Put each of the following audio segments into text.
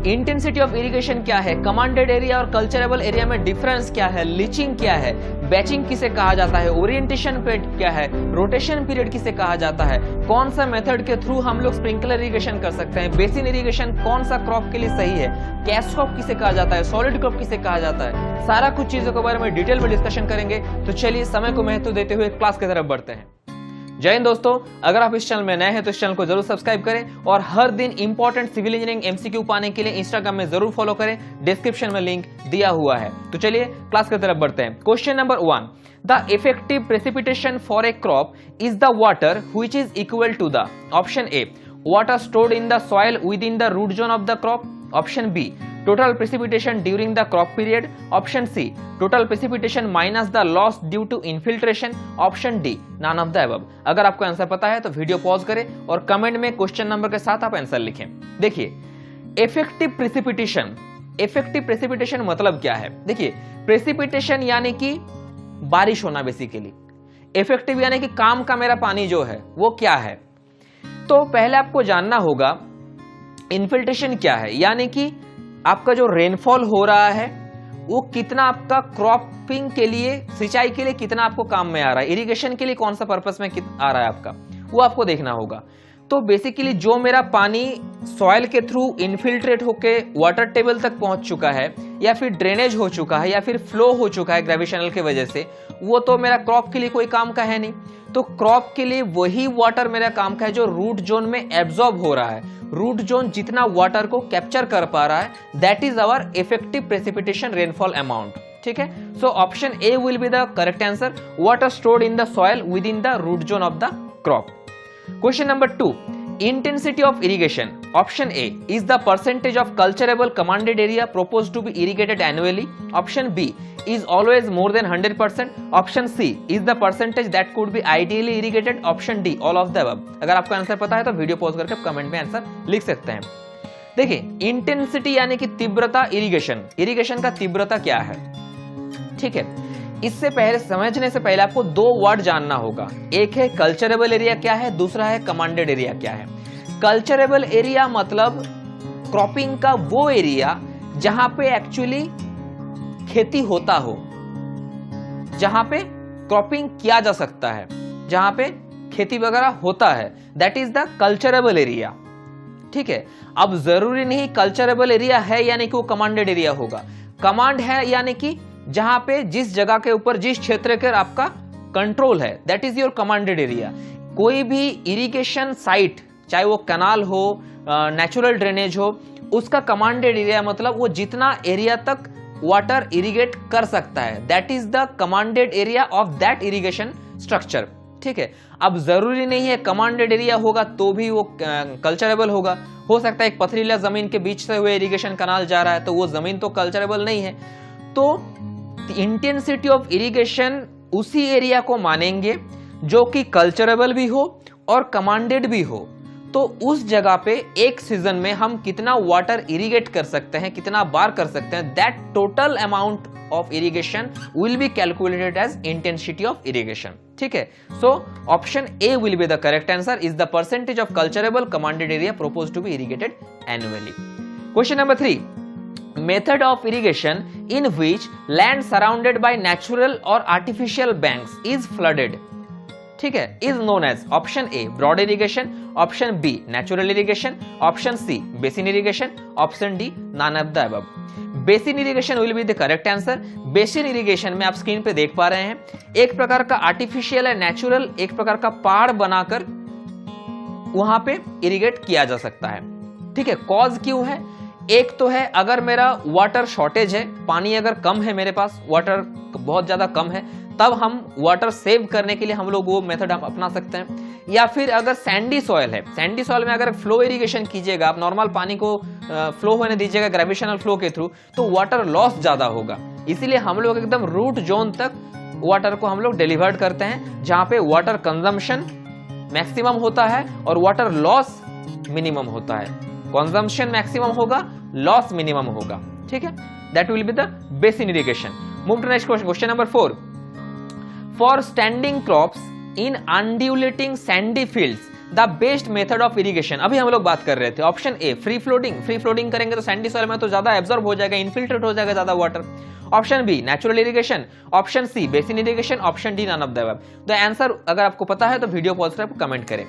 Intensity of irrigation क्या है, commanded area और कल्चरेबल एरिया में डिफरेंस क्या है, लीचिंग क्या है, बैचिंग किसे कहा जाता है, ओरिएंटेशन पीरियड क्या है, रोटेशन पीरियड किसे कहा जाता है, कौन सा मेथड के थ्रू हम लोग स्प्रिंकलर इरिगेशन कर सकते हैं, बेसिन इरिगेशन कौन सा क्रॉप के लिए सही है, कैश क्रॉप किसे कहा जाता है, सॉलिड क्रॉप किसे कहा जाता है, सारा कुछ चीजों के बारे में डिटेल में डिस्कशन करेंगे। तो चलिए समय को महत्व देते हुए क्लास की तरफ बढ़ते हैं। जय हिंद दोस्तों, अगर आप इस चैनल में नए हैं तो इस चैनल को जरूर सब्सक्राइब करें और हर दिन इंपॉर्टेंट सिविल इंजीनियरिंग एमसीक्यू पाने के लिए इंस्टाग्राम में जरूर फॉलो करें, डिस्क्रिप्शन में लिंक दिया हुआ है। तो चलिए क्लास की तरफ बढ़ते हैं। Question number 1, the effective precipitation for a crop is the water which is equal to the option A water stored in the soil with in the root zone of the crop, option B total precipitation during the crop period, option C total precipitation minus the loss due to infiltration, option D none of the above। अगर आपको answer पता है तो video pause करें और comment में question number के साथ आप आंसर लिखें। देखिए इफेक्टिव प्रेसिपिटेशन मतलब क्या है। देखिए प्रेसिपिटेशन यानी कि बारिश होना बेसिकली, इफेक्टिव यानी कि काम का मेरा पानी जो है वो क्या है। तो पहले आपको जानना होगा इन्फिल्ट्रेशन क्या है, यानी कि आपका जो रेनफॉल हो रहा है वो कितना आपका क्रॉपिंग के लिए, सिंचाई के लिए कितना आपको काम में आ रहा है, इरिगेशन के लिए कौन सा पर्पस में आ रहा है आपका, वो आपको देखना होगा। तो बेसिकली जो मेरा पानी सॉइल के थ्रू इनफिल्ट्रेट होके वाटर टेबल तक पहुंच चुका है या फिर ड्रेनेज हो चुका है या फिर फ्लो हो चुका है ग्रेविटेशनल की वजह से, वो तो मेरा क्रॉप के लिए कोई काम का है नहीं। तो क्रॉप के लिए वही वाटर मेरा काम का है जो रूट जोन में एब्जॉर्ब हो रहा है। रूट जोन जितना वाटर को कैप्चर कर पा रहा है, that is our effective precipitation rainfall amount. ठीक है, so option A will be the correct answer, water stored in the soil with in the root zone of the crop. Question number 2, intensity of irrigation, option A is the percentage of cultivable commanded area proposed to be irrigated annually, option B is always more than 100%, option C is the percentage that could be ideally irrigated, option D all of the above। अगर आपको answer पता है तो video pause करके comment में answer लिख सकते हैं। देखिए इंटेंसिटी यानी कि तीव्रता, इरिगेशन का तीव्रता क्या है। ठीक है, इससे पहले समझने से पहले आपको दो वर्ड जानना होगा, एक है कल्चरेबल एरिया क्या है, दूसरा है कमांडेड एरिया क्या है। कल्चरेबल एरिया मतलब क्रॉपिंग का वो एरिया जहां पे एक्चुअली खेती होता हो, जहां पे क्रॉपिंग किया जा सकता है, जहां पे खेती वगैरह होता है, that is the culturable area. ठीक है, अब जरूरी नहीं कल्चरेबल एरिया है यानी कि वो कमांडेड एरिया होगा। कमांड है यानी कि जहां पे जिस जगह के ऊपर जिस क्षेत्र के आपका कंट्रोल है, that is your commanded area. कोई भी इरिगेशन साइट, चाहे वो कैनाल हो, नेचुरल ड्रेनेज हो, उसका कमांडेड एरिया मतलब वो जितना एरिया तक वाटर इरिगेट कर सकता है, that is the commanded area of that irrigation structure. ठीक है, अब जरूरी नहीं है कमांडेड एरिया होगा तो भी वो कल्चरेबल होगा। हो सकता है एक पथरीला जमीन के बीच से हुए इरिगेशन कैनाल जा रहा है तो वो जमीन तो कल्चरेबल नहीं है। तो इंटेंसिटी ऑफ इरिगेशन उसी एरिया को मानेंगे जो कि कल्चरेबल भी हो और कमांडेड भी हो। तो उस जगह पे एक सीजन में हम कितना वाटर इरिगेट कर सकते हैं, कितना बार कर सकते हैं, that total amount of irrigation will be calculated as intensity of irrigation. ठीक है, so option A will be the correct answer, is the percentage of culturable commanded area proposed to be irrigated annually. Question number 3, method of irrigation in which land surrounded by natural or artificial banks is flooded, ठीक है, is known as option A broad irrigation, option B natural irrigation, option C basin irrigation, option D none of the above। Basin irrigation will be the correct answer. Basin irrigation में आप screen पे देख पा रहे हैं, एक प्रकार का आर्टिफिशियल है, नेचुरल, एक प्रकार का पहाड़ बनाकर वहां पे इरिगेट किया जा सकता है। ठीक है, कॉज क्यों है, एक तो है अगर मेरा वाटर शॉर्टेज है, पानी अगर कम है, मेरे पास वाटर बहुत ज्यादा कम है, तब हम वाटर सेव करने के लिए हम लोग वो मेथड हम अपना सकते हैं। या फिर अगर सैंडी सॉइल है, सैंडी सॉइल में अगर फ्लो इरिगेशन कीजिएगा, आप नॉर्मल पानी को फ्लो होने दीजिएगा ग्रेविटेशनल फ्लो के थ्रू, तो वाटर लॉस ज्यादा होगा। इसीलिए हम लोग एकदम रूट जोन तक वाटर को हम लोग डिलीवर्ड करते हैं, जहां पे वाटर कंजम्पशन मैक्सिमम होता है और वाटर लॉस मिनिमम होता है। कंजम्पशन मैक्सिमम होगा, लॉस मिनिमम होगा। ठीक है, that will be the basin irrigation. Move to next question, question number 4। For standing crops in undulating sandy fields the best method of irrigation, अभी हम लोग बात कर रहे थे। Option A free floating, free floating करेंगे तो सैंडी सॉइल में तो ज्यादा एब्जॉर्ब हो जाएगा, इनफिल्ट्रेट हो जाएगा ज्यादा water. Option B natural irrigation, option C basin irrigation, option D none of the above. The answer अगर आपको पता है तो वीडियो पॉज कर कमेंट करें।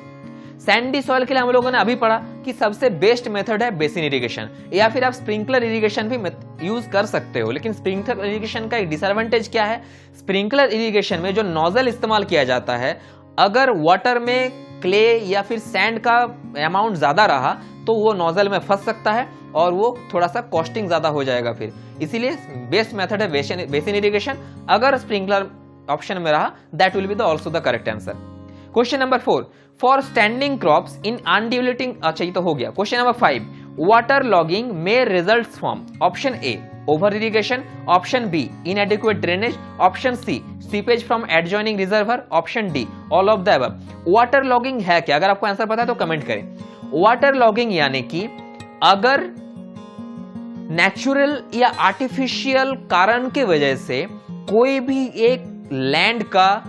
सैंडी सॉइल के लिए हम लोगों ने अभी पढ़ा कि सबसे बेस्ट मेथड है बेसिन इरिगेशन, या फिर आप स्प्रिंकलर इरिगेशन भी यूज कर सकते हो। लेकिन स्प्रिंकलर इरिगेशन का एक डिसएडवांटेज क्या है, स्प्रिंकलर इरिगेशन में जो नोजल इस्तेमाल किया जाता है, अगर वाटर में क्ले या फिर सैंड का अमाउंट ज्यादा रहा तो वो नोजल में फंस सकता है और वो थोड़ा सा कॉस्टिंग ज्यादा हो जाएगा फिर। इसीलिए बेस्ट मेथड है बेसिन इरिगेशन। अगर स्प्रिंकलर ऑप्शन में रहा that will be the also the correct answer. Question number 4, for standing crops in undulating, अच्छा ये तो हो गया। क्वेश्चन नंबर 5, वाटर लॉगिंग में result from option A over irrigation, option B inadequate drainage, option C seepage from adjoining reservoir, option D all of the above. Water logging है क्या? अगर आपको आंसर पता है तो कमेंट करें। वाटर लॉगिंग यानी कि अगर नेचुरल या आर्टिफिशियल कारण के वजह से कोई भी एक लैंड का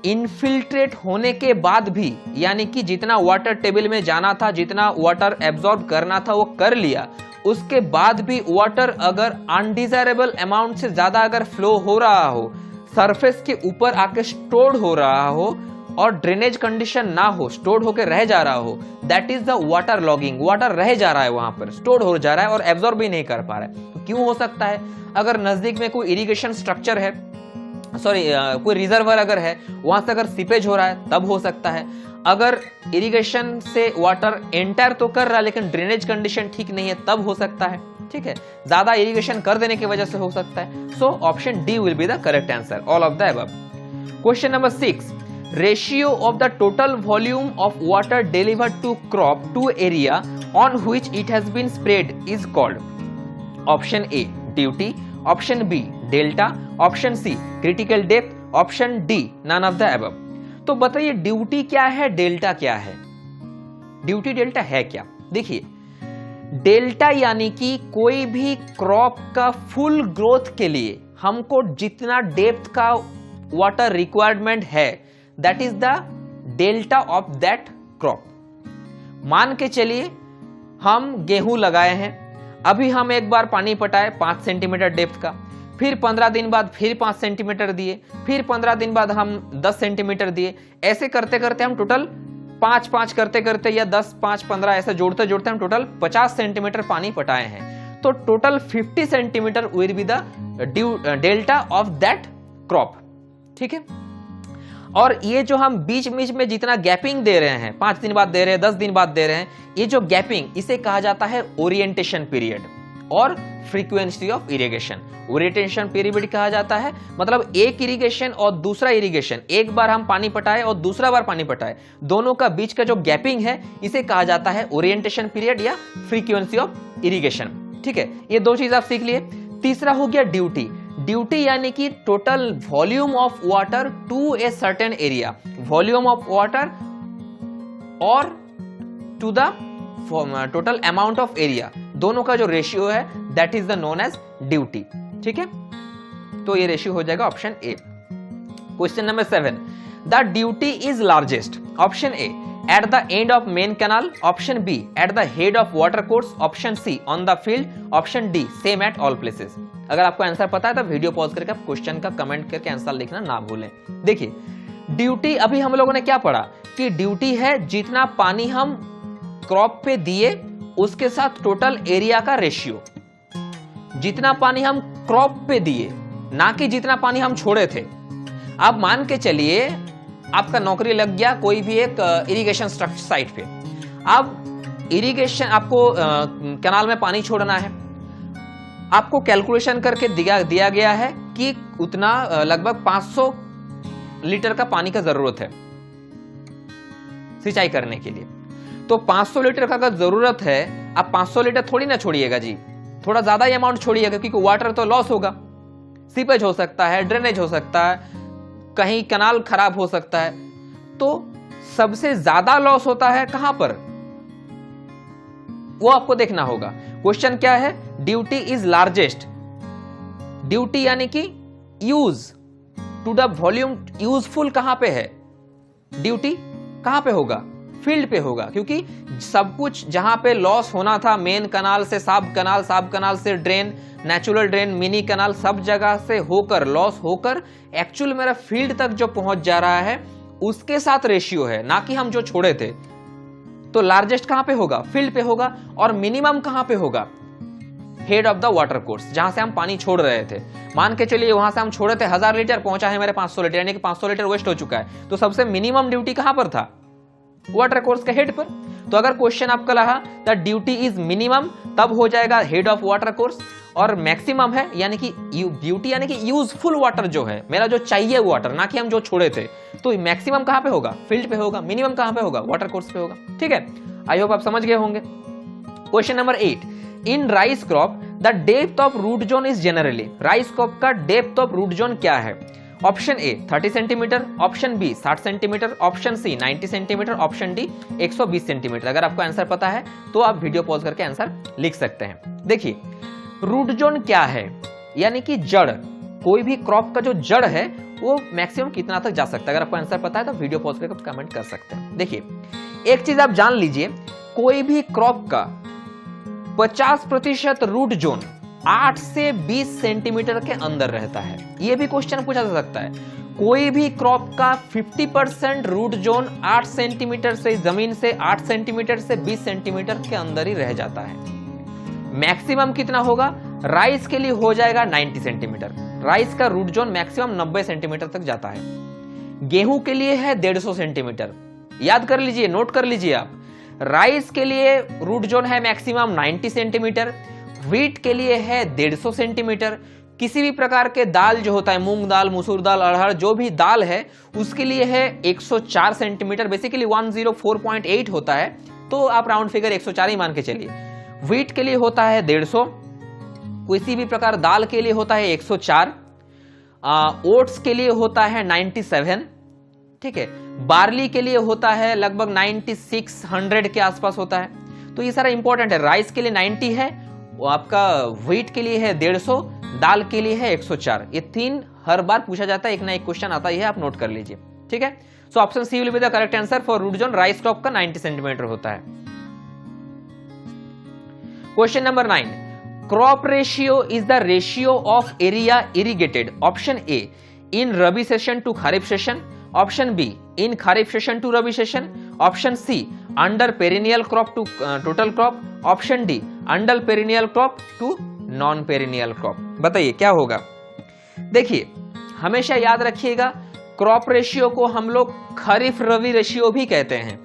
इनफिल्ट्रेट होने के बाद भी, यानी कि जितना वाटर टेबल में जाना था, जितना वाटर एब्जॉर्ब करना था वो कर लिया, उसके बाद भी वाटर अगर अनडिजायरेबल अमाउंट से ज्यादा अगर फ्लो हो रहा हो, सरफेस के ऊपर आके स्टोर्ड हो रहा हो और ड्रेनेज कंडीशन ना हो, स्टोर्ड होकर रह जा रहा हो, that is the water logging. Water रह जा रहा है वहां पर, स्टोर्ड हो जा रहा है और एब्जॉर्ब भी नहीं कर पा रहा है। तो क्यों हो सकता है? अगर नजदीक में कोई इरिगेशन स्ट्रक्चर है, कोई रिजर्वर अगर है, वहां से अगर सीपेज हो रहा है तब हो सकता है। अगर इरिगेशन से वाटर एंटर तो कर रहा है लेकिन ड्रेनेज कंडीशन ठीक नहीं है तब हो सकता है। ठीक है, ज्यादा इरिगेशन कर देने की वजह से हो सकता है। So option D will be the correct answer, all of the above. Question number 6, ratio of the total volume of water delivered to crop to area on which it has been spread is called. Option A duty, option B delta, option C critical depth, option D none of the above. तो बताइए duty क्या है, delta क्या है? Duty delta है क्या? देखिए, delta यानी कि कोई भी क्रॉप का फुल ग्रोथ के लिए हमको जितना डेप्थ का वाटर रिक्वायरमेंट है, that is the delta of that crop. मान के चलिए हम गेहूं लगाए हैं, अभी हम एक बार पानी पटाए 5 सेंटीमीटर डेप्थ का, फिर 15 दिन बाद फिर 5 सेंटीमीटर दिए, फिर 15 दिन बाद हम 10 सेंटीमीटर दिए। ऐसे करते करते हम टोटल 5-5 करते करते या 10, 5, 15 ऐसे जोड़ते जोड़ते हम टोटल 50 सेंटीमीटर पानी पटाए हैं। तो total 50 centimetre will be the delta of that crop. ठीक है, और ये जो हम बीच बीच में जितना गैपिंग दे रहे हैं, 5 दिन बाद दे रहे हैं, 10 दिन बाद दे रहे हैं, ये जो गैपिंग, इसे कहा जाता है ओरिएंटेशन पीरियड और frequency of irrigation. Orientation period कहा जाता है मतलब एक इरिगेशन और दूसरा इरिगेशन, एक बार हम पानी पटाए और दूसरा बार पानी पटाए, दोनों का बीच का जो गैपिंग है इसे कहा जाता है ओरिएंटेशन पीरियड या फ्रीक्वेंसी ऑफ इरिगेशन। ठीक है, ये दो चीज आप सीख लिए। तीसरा हो गया ड्यूटी। ड्यूटी यानी कि total volume of water to a certain area, volume of water और to the total amount of area, दोनों का जो रेशियो है that is the known as duty. ठीक है, तो ये रेशियो हो जाएगा option A. Question number 7, the duty is largest. Option A at the end of main canal, option B at the head of water course, option C on the field, option D same at all places. अगर आपको answer पता है तो video pause करके आप question का comment करके answer लिखना ना भूलें। देखिए, ड्यूटी अभी हम लोगों ने क्या पढ़ा कि ड्यूटी है जितना पानी हम क्रॉप पे दिए उसके साथ टोटल एरिया का रेशियो। जितना पानी हम क्रॉप पे दिए, ना कि जितना पानी हम छोड़े थे। आप मान के चलिए आपका नौकरी लग गया कोई भी एक इरिगेशन स्ट्रक्चर साइट पे। अब इरिगेशन आपको कैनाल में पानी छोड़ना है, आपको कैलकुलेशन करके दिया गया है कि उतना लगभग 500 लीटर का पानी का जरूरत है सिंचाई करने के लिए। तो 500 लीटर का अगर जरूरत है, आप 500 लीटर थोड़ी ना छोड़िएगा जी, थोड़ा ज्यादा ही अमाउंट छोड़िएगा क्योंकि वाटर तो लॉस होगा। सीपेज हो सकता है, ड्रेनेज हो सकता है, कहीं कैनाल खराब हो सकता है। तो सबसे ज्यादा लॉस होता है कहां पर, वो आपको देखना होगा। क्वेश्चन क्या है, ड्यूटी इज लार्जेस्ट। ड्यूटी यानी कि use to the volume, useful कहां पे है, ड्यूटी कहां पे होगा, फील्ड पे होगा, क्योंकि सब कुछ जहां पे लॉस होना था, मेन कनाल से सब कनाल से ड्रेन, नेचुरल ड्रेन, मिनी कनाल, सब जगह से होकर लॉस होकर एक्चुअल मेरा फील्ड तक जो पहुंच जा रहा है उसके साथ रेशियो है, ना कि हम जो छोड़े थे। तो लार्जेस्ट कहां पे होगा? फील्ड पे होगा। और मिनिमम कहां पे होगा? Head of the water course, जहां से हम पानी छोड़ रहे थे। मान के चलिए वहां से हम छोड़े थे 1000 लीटर, पहुंचा है मेरे 500 लीटर, यानी कि 500 लीटर वेस्ट हो चुका है। तो सबसे मिनिमम ड्यूटी कहां पर था? वाटर कोर्स के हेड पर। तो अगर क्वेश्चन आपका रहा द ड्यूटी इज मिनिमम, तब हो जाएगा हेड ऑफ वाटर कोर्स। और मैक्सिमम है यानी कि ड्यूटी यानी कि यूजफुल वाटर जो है, मेरा जो चाहिए वाटर, ना कि हम जो छोड़े थे। तो मैक्सिमम कहां पे होगा? फील्ड पे होगा। मिनिमम कहां पे होगा? वाटर कोर्स पे होगा। ठीक है, आई होप आप समझ गए होंगे। Question number 8, in rice crop the depth of root zone is generally, rice crop का डेप्थ ऑफ रूट जोन क्या है? Option A 30 centimetre, option B 60 centimetre, option C 90 centimetre, option D 120 centimetre. अगर आपको answer पता है तो आप video pause करके आंसर लिख सकते हैं। देखिए रूट जोन क्या है, यानी कि जड़, कोई भी क्रॉप का जो जड़ है वो मैक्सिमम कितना तक जा सकता है। अगर आपको आंसर पता है तो वीडियो पॉज करके कमेंट कर सकते हैं। देखिए एक चीज आप जान लीजिए, कोई भी क्रॉप का 50% रूट जोन 8 से 20 सेंटीमीटर के अंदर रहता है। यह भी क्वेश्चन पूछा जा सकता है, कोई भी क्रॉप का 50% रूट जोन 8 सेंटीमीटर से, जमीन से 8 सेंटीमीटर से 20 सेंटीमीटर के अंदर ही रह जाता है। मैक्सिमम कितना होगा? राइस के लिए हो जाएगा 90 सेंटीमीटर। राइस का रूट जोन मैक्सिमम 90 सेंटीमीटर तक जाता है। गेहूं के लिए है 150 सेंटीमीटर। याद कर लीजिए, नोट कर लीजिए आप। राइस के लिए रूट जोन है मैक्सिमम 90 सेंटीमीटर, व्हीट के लिए है 150 सेंटीमीटर। किसी भी प्रकार के दाल जो होता है, मूंग दाल, मसूर दाल, अरहर, जो भी दाल है उसके लिए है 104 सेंटीमीटर। बेसिकली 104.8 होता है, तो आप राउंड फिगर 104 ही मान के चलिए। व्हीट के लिए होता है 150, किसी भी प्रकार दाल के लिए होता है 104, ओट्स के लिए होता है 97, ठीक है, बार्ली के लिए होता है लगभग 9600 के आसपास होता है। तो ये सारा इंपॉर्टेंट है। राइस के लिए 90 है, वो आपका व्हीट के लिए है 150, दाल के लिए है 104। ये तीन हर बार पूछा जाता है, एक ना एक क्वेश्चन आता है, आप नोट कर लीजिए। ठीक है, so option C will be the correct answer for root zone. Rice crop का 90 सेंटीमीटर होता है। Question number 9, crop ratio is the ratio of area irrigated. Option A in rabi season to kharif season, option B in kharif season to rabi season, option C under perennial crop to total crop, option D under perennial crop to non perennial crop. बताइए क्या होगा? देखिए हमेशा याद रखिएगा, crop ratio को हम लोग खरीफ रबी रेशियो भी कहते हैं।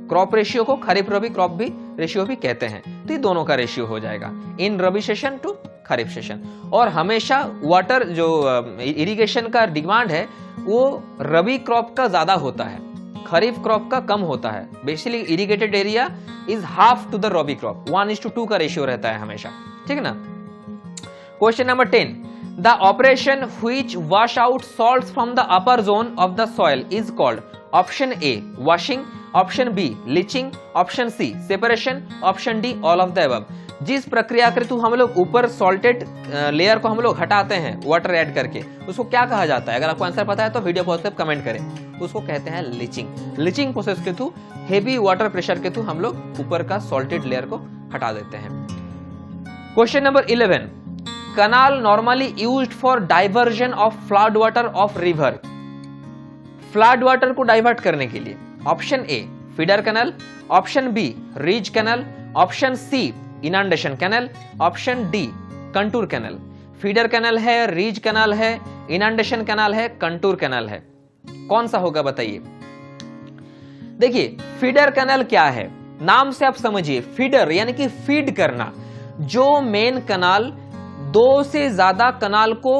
क्रॉप रेशियो को खरीफ रबी क्रॉप भी रेशियो भी कहते हैं। तो ये दोनों का रेशियो हो जाएगा इन rabi season to kharif session. और हमेशा वाटर जो इरिगेशन का डिमांड है वो रबी क्रॉप का ज्यादा होता है, खरीफ क्रॉप का कम होता है। Basically irrigated area is half to the rabi crop, 1:2 का रेशियो रहता है हमेशा। ठीक है ना। Question number 10, the operation which wash out salts from the upper zone of the soil is called. Option A washing, option B leaching, option C separation, option D all of the above. जिस प्रक्रिया के through हम लोग ऊपर salted layer को हम लोग हटाते हैं वाटर ऐड करके, उसको क्या कहा जाता है? अगर आपको आंसर पता है तो वीडियो पॉज करके कमेंट करें। उसको कहते हैं लीचिंग। लीचिंग प्रोसेस के थ्रू, हेवी वाटर प्रेशर के थ्रू हम लोग ऊपर का सॉल्टेड लेयर को हटा देते हैं। Question number 11, canal normally used for diversion of flood water of river. Flood water को डाइवर्ट करने के लिए option A feeder canal, option B ridge canal, option C inundation canal, option D contour canal. Feeder canal है, ridge canal है, inundation canal है, contour canal है, कौन सा होगा बताइए? देखिए फीडर कैनल क्या है, नाम से आप समझिए, फीडर यानी कि फीड करना। जो मेन कैनाल 2 से ज्यादा कैनाल को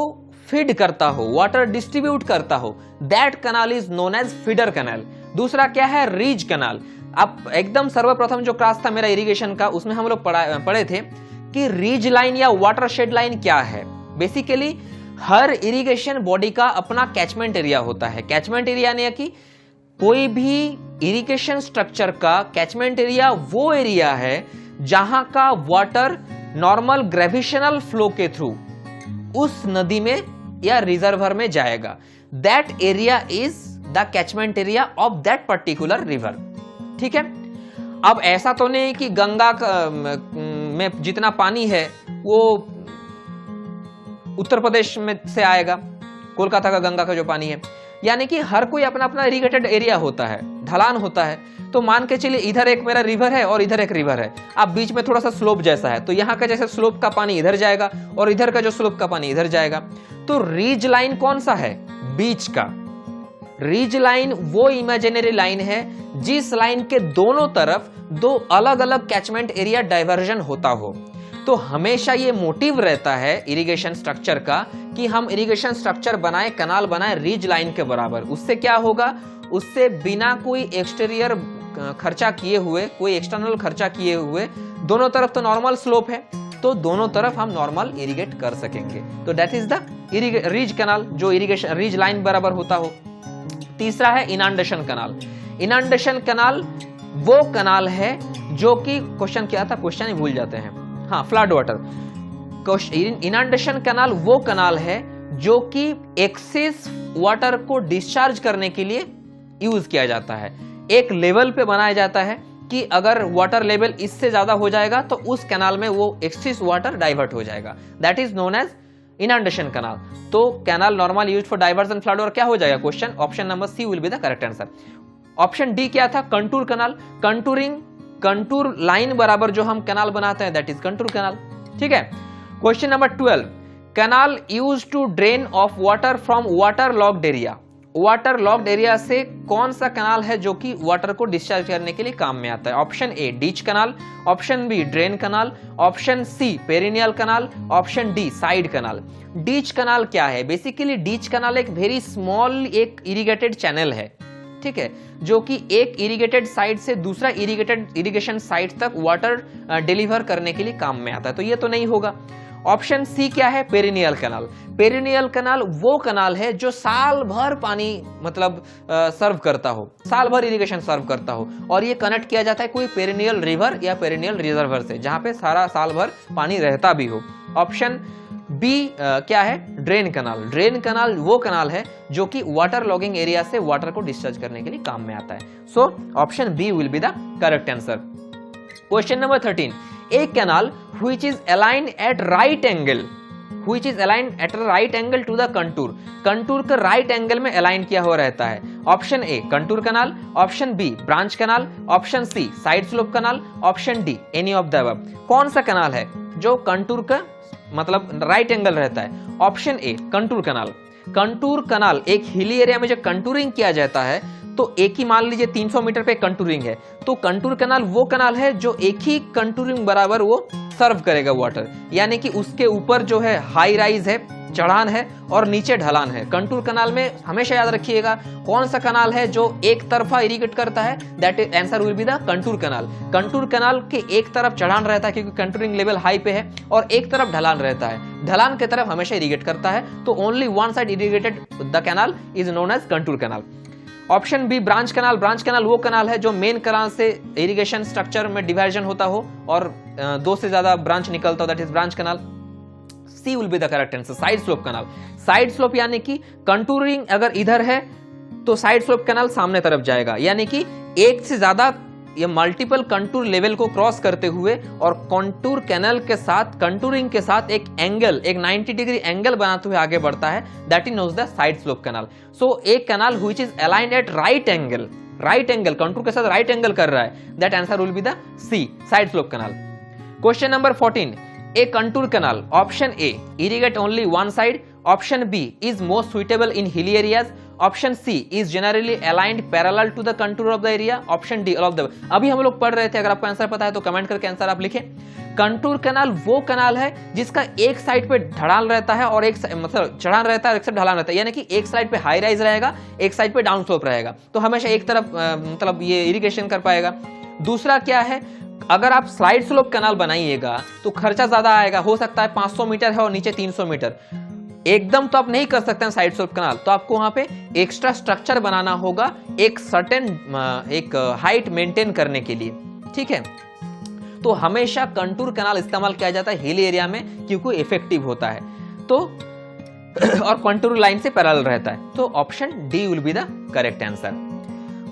फीड करता हो, वाटर डिस्ट्रीब्यूट करता हो, that canal is known as feeder canal. दूसरा क्या है? Ridge canal. अब एकदम सर्वप्रथम जो क्लास था मेरा इरिगेशन का, उसमें हम लोग पढ़े थे कि रीज लाइन या वाटर शेड लाइन क्या है। बेसिकली हर इरिगेशन बॉडी का अपना कैचमेंट एरिया होता है। कैचमेंट एरिया यानी कि कोई भी इरिगेशन स्ट्रक्चर का कैचमेंट एरिया वो एरिया है जहां का वाटर नॉर्मल ग्रेविटेशनल फ्लो के थ्रू उस नदी में या रिजर्वर में जाएगा। That area is the catchment area of that particular river. ठीक है। अब ऐसा तो नहीं कि गंगा में जितना पानी है वो उत्तर प्रदेश में से आएगा, कोलकाता का गंगा का जो पानी है, यानी कि हर कोई अपना अपना इरिगेटेड एरिया होता है, ढलान होता है। तो मान के चलिए इधर एक मेरा रिवर है और इधर एक रिवर है, अब बीच में थोड़ा सा स्लोप जैसा है, तो यहाँ का जैसे स्लोप का पानी इधर जाएगा और इधर का जो स्लोप का पानी इधर जाएगा। तो रिज लाइन कौन सा है? बीच का। रिज लाइन वो इमेजिनरी लाइन है जिस लाइन के दोनों तरफ दो अलग अलग कैचमेंट एरिया डाइवर्जन होता हो। तो हमेशा ये मोटिव रहता है इरिगेशन स्ट्रक्चर का कि हम इरिगेशन स्ट्रक्चर बनाए, कनाल बनाए रिज लाइन के बराबर। उससे क्या होगा? उससे बिना कोई एक्सटीरियर खर्चा किए हुए, कोई एक्सटर्नल खर्चा किए हुए, दोनों तरफ तो नॉर्मल स्लोप है, तो दोनों तरफ हम नॉर्मल इरिगेट कर सकेंगे। तो दैट इज द रिज कनाल, जो इरिगेशन रिज लाइन बराबर होता हो। तीसरा है इनांडेशन कनाल। इनांडेशन कनाल वो कनाल है जो कि, क्वेश्चन क्या था, क्वेश्चन ही भूल जाते हैं, हाँ, फ्लड वाटर। इनांडेशन कनाल वो कनाल है जो कि एक्सेस वाटर को डिस्चार्ज करने के लिए यूज किया जाता है। एक लेवल पे बनाया जाता है कि अगर वाटर लेवल इससे ज्यादा हो जाएगा तो उस कैनाल में वो एक्सेस वाटर डाइवर्ट हो जाएगा। That is known as inundation canal. तो canal normal used for diversion flood, और क्या हो जाएगा question? Option number C will be the correct answer. Option D क्या था? Contour canal. Contouring, contour line बराबर जो हम कैनाल बनाते हैं दैट इज कंटूर कैनाल। ठीक है। Question number 12, canal used to drain off water from water locked area. Water locked area से कौन सा कैनाल है जो कि वाटर को डिस्चार्ज करने के लिए काम में आता है? Option A ditch canal, option B drain canal, option C perennial canal, option D side canal. Ditch canal क्या है? बेसिकली डीच कैनाल एक वेरी स्मॉल एक इरिगेटेड चैनल है, ठीक है, जो कि एक इरिगेटेड साइट से दूसरा इरिगेशन साइट तक वाटर डिलीवर करने के लिए काम में आता है। तो ये तो नहीं होगा। ऑप्शन सी क्या है? Perennial canal. पेरिनियल कैनाल वो कैनाल है जो साल भर पानी मतलब सर्व करता हो, साल भर इरिगेशन सर्व करता हो, और ये कनेक्ट किया जाता है कोई पेरिनियल रिवर या पेरिनियल रिजर्वर से, जहां पे सारा साल भर पानी रहता भी हो। ऑप्शन बी क्या है? Drain canal. ड्रेन कैनाल वो कैनाल है जो कि वाटर लॉगिंग एरिया से वाटर को डिस्चार्ज करने के लिए काम में आता है। So option B will be the correct answer. Question number 13, a canal which is aligned at right angle to the contour। Contour का राइट एंगल में अलाइन किया हुआ रहता है। Option A contour canal, option B branch canal, option C side slope canal, option D any of the above. कौन सा canal है जो कंटूर का मतलब राइट एंगल रहता है? Option A contour canal. Contour canal एक हिली एरिया में जो कंटूरिंग किया जाता है, तो एक ही मान लीजिए 300 मीटर पे कंटूरिंग है, तो कंटूर कैनाल वो कैनाल है जो एक ही कंटूरिंग बराबर वो सर्व करेगा वाटर, यानी कि उसके ऊपर जो है हाई राइज है, चढ़ान है, और नीचे ढलान है। कंटूर कैनाल में हमेशा याद रखिएगा कौन सा कैनाल है जो एक तरफा इरिगेट करता है, that answer will be the contour canal. Contour canal के एक तरफ चढ़ान रहता है क्योंकि कंटूरिंग लेवल हाई पे है, और एक तरफ ढलान रहता है, ढलान की तरफ हमेशा इरिगेट करता है, तो only one side irrigated the canal is known as contour canal. Option B branch canal. Branch canal वो कैनाल है जो मेन कैनाल से इरिगेशन स्ट्रक्चर में डिवाइजन होता हो और दो से ज्यादा ब्रांच निकलता हो, that is branch canal. C will be the correct answer. Side slope canal. Side slope यानी कि कंटूरिंग अगर इधर है तो साइड स्लोप कैनाल सामने तरफ जाएगा, यानी कि एक से ज्यादा या मल्टीपल कंटूर लेवल को क्रॉस करते हुए और कंटूर कैनाल के साथ, कंटूरिंग के साथ एक एंगल, एक 90 डिग्री एंगल बनाते हुए आगे बढ़ता है, that is known the side slope canal. So एक canal which is aligned at right angle, right angle contour के साथ राइट एंगल कर रहा है, that answer will be the C side slope canal. Question number 14, a contour canal. Option A irrigate only one side, option B is most suitable in hilly areas, option C is generally aligned parallel to the contour of the area, option D all of the. अभी हम लोग पढ़ रहे थे, अगर आपको answer पता है तो कमेंट करके आंसर आप लिखें। कंटूर कैनाल वो कैनाल है जिसका एक साइड पे ढलान रहता है और एक मतलब चढ़ान रहता है और एक साइड ढलान रहता है, यानी कि एक साइड पे हाई राइज रहेगा, एक साइड पे डाउन स्लोप रहेगा, तो हमेशा एक तरफ मतलब ये इरिगेशन कर पाएगा। दूसरा क्या है, अगर आप स्लाइड स्लोप कैनाल बनाइएगा तो खर्चा ज्यादा आएगा, हो सकता है 500 मीटर है और नीचे 300 मीटर, एकदम तो आप नहीं कर सकते हैं साइड स्लोप कैनाल, तो आपको वहां पे एक्स्ट्रा स्ट्रक्चर बनाना होगा एक सर्टेन एक हाइट मेंटेन करने के लिए, ठीक है। तो हमेशा कंटूर कैनाल इस्तेमाल किया जाता है हिल एरिया में क्योंकि इफेक्टिव होता है, तो और कंटूर लाइन से पैरेलल रहता है, तो option D will be the correct answer.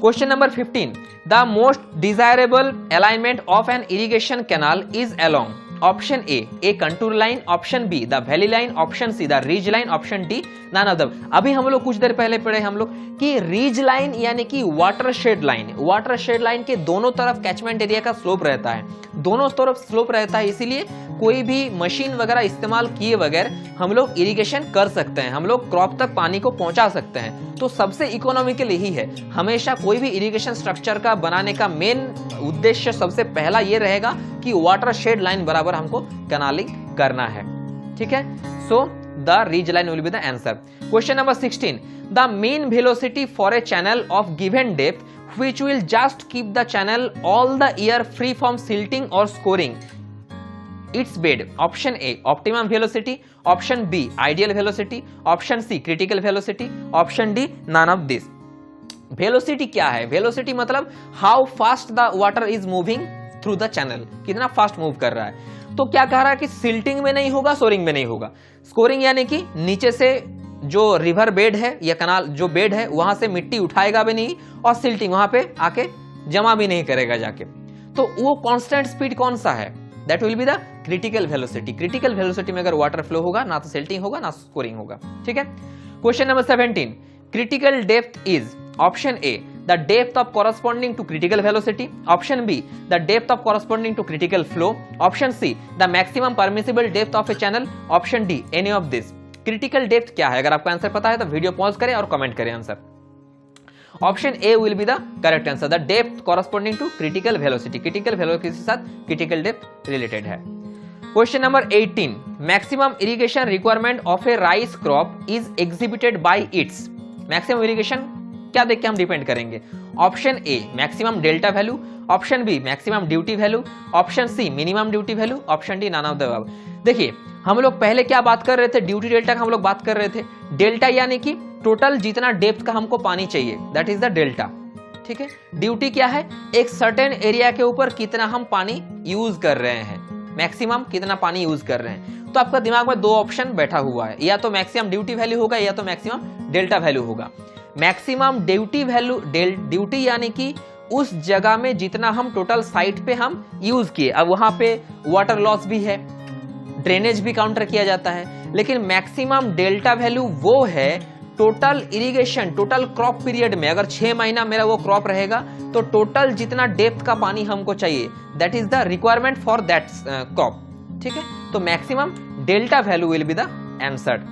Question number 15, the most desirable alignment of an irrigation canal is along option A contour line, option B the valley line, option C the ridge line, option D none of the. अभी हम लोग कुछ देर पहले पढ़े हम लोग कि रीज line यानी कि वाटरशेड लाइन, वाटरशेड लाइन के दोनों तरफ कैचमेंट एरिया का स्लोप रहता है, दोनों तरफ स्लोप रहता है, इसीलिए कोई भी मशीन वगैरह इस्तेमाल किए बगैर हम लोग इरिगेशन कर सकते हैं, हम लोग क्रॉप तक पानी को पहुंचा सकते हैं। तो सबसे इकोनॉमिकल यही है, हमेशा कोई भी इरिगेशन स्ट्रक्चर का बनाने का मेन उद्देश्य सबसे पहला ये रहेगा कि वाटरशेड लाइन बराबर हमको कैनालिंग करना है, ठीक है। So the ridge line will be the answer. Question number 16, the mean velocity for a channel of given depth which will just keep the channel all the year free from silting or scoring its bed. Option A optimum velocity, option B ideal velocity, option C critical velocity, option D none of this. Velocity क्या है? Velocity मतलब how fast the water is moving through the channel, कितना fast move कर रहा है। तो क्या कह रहा है कि सिल्टिंग में नहीं होगा, सोरिंग में नहीं होगा। स्कोरिंग यानी कि नीचे से जो रिवर बेड है या कनाल जो बेड है वहां से मिट्टी उठाएगा भी नहीं, और सिल्टिंग वहां पे आके जमा भी नहीं करेगा जाके। तो वो कांस्टेंट स्पीड कौन सा है? That will be the critical velocity. Critical velocity में अगर वाटर फ्लो होगा ना तो सिल्टिंग होगा ना स्कोरिंग होगा, ठीक है। Question number 17, critical depth is option A the depth of corresponding to critical velocity, option B the depth of corresponding to critical flow, option C the maximum permissible depth of a channel, option D any of this. Critical depth क्या है? अगर आपको answer पता है तो video pause करें और comment करें answer. Option A will be the correct answer, the depth corresponding to critical velocity. Critical velocity के साथ क्रिटिकल डेप्थ रिलेटेड है। Question number 18, maximum irrigation requirement of a rice crop is exhibited by its. Maximum irrigation क्या देख के हम depend करेंगे? Option A maximum delta value, option B maximum duty value, option C minimum duty value, option D none of the above. देखिए हम लोग पहले क्या बात कर रहे थे? ड्यूटी डेल्टा का हम लोग बात कर रहे थे। डेल्टा यानी कि टोटल जितना डेप्थ का हमको पानी चाहिए, दैट इज द डेल्टा, ठीक है। ड्यूटी क्या है? एक सर्टेन एरिया के ऊपर कितना हम पानी यूज कर रहे हैं, मैक्सिमम कितना पानी यूज कर रहे हैं। तो आपका दिमाग में दो ऑप्शन बैठा हुआ है, या तो मैक्सिमम ड्यूटी वैल्यू होगा या तो मैक्सिमम डेल्टा वैल्यू होगा। मैक्सिमम ड्यूटी वैल्यू, ड्यूटी यानी कि उस जगह में जितना हम टोटल साइट पे हम यूज किए। अब वहां पे वाटर लॉस भी है, ड्रेनेज भी काउंटर किया जाता है, लेकिन मैक्सिमम डेल्टा वैल्यू वो है total irrigation, total crop period में। अगर 6 महीना मेरा वो क्रॉप रहेगा तो टोटल जितना डेप्थ का पानी हमको चाहिए, that is the requirement for that crop, ठीक है। तो maximum delta value will be the answer.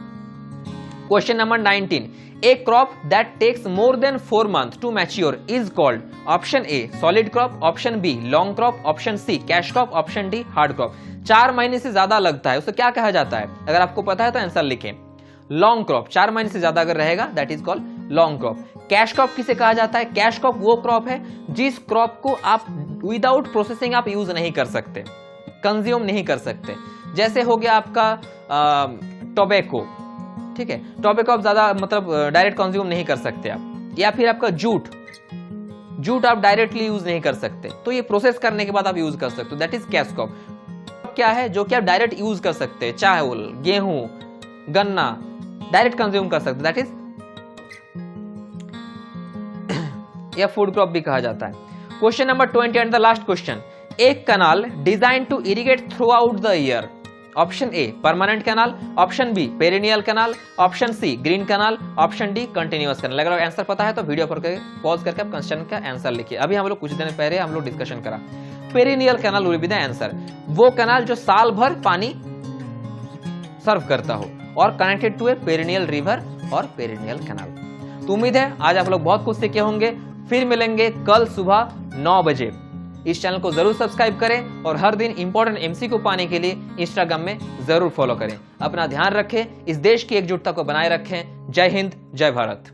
Question number 19, a crop that takes more than 4 months to mature is called option A solid crop, option B long crop, option C cash crop, option D hard crop। 4 महीने से ज्यादा लगता है उसे क्या कहा जाता है? अगर आपको पता है तो आंसर लिखें। लॉन्ग क्रॉप, 4 महीने से ज्यादा अगर रहेगा that is called long crop. Cash crop किसे कहा जाता है? कैश क्रॉप वो क्रॉप है जिस क्रॉप को आप विदाउट प्रोसेसिंग आप यूज नहीं कर सकते, कंज्यूम नहीं कर सकते। जैसे हो गया आपका टोबैको, ठीक है। टोबैको आप ज्यादा मतलब डायरेक्ट कंज्यूम नहीं कर सकते आप, या फिर आपका जूट आप डायरेक्टली यूज नहीं कर सकते, तो ये प्रोसेस करने के बाद आप यूज कर सकते हो, दैट इज कैश क्रॉप। क्या है जो कि आप डायरेक्ट यूज कर सकते हैं, चावल, गेहूं, गन्ना डायरेक्ट कंज्यूम कर सकते, दैट इज या फूड क्रॉप भी कहा जाता है। Question number 20 and the last question, एक canal design to irrigate throughout the year. Option A permanent canal, option B perennial canal, option C green canal, option D continuous canal. अगर answer पता है तो video पर pause करके आप question का answer लिखिए। अभी हम लोग कुछ दिन पहले हम लोग डिस्कशन करा, perennial canal will be the answer. वो कैनाल जो साल भर पानी सर्व करता हो और connected to a perennial river और पेरिनियल कैनाल। तो उम्मीद है आज आप लोग बहुत कुछ सीखे होंगे। फिर मिलेंगे कल सुबह 9 बजे। इस चैनल को जरूर सब्सक्राइब करें और हर दिन इंपॉर्टेंट एमसीक्यू पाने के लिए इंस्टाग्राम में जरूर फॉलो करें। अपना ध्यान रखें, इस देश की एकजुटता को बनाए रखें। जय हिंद, जय भारत।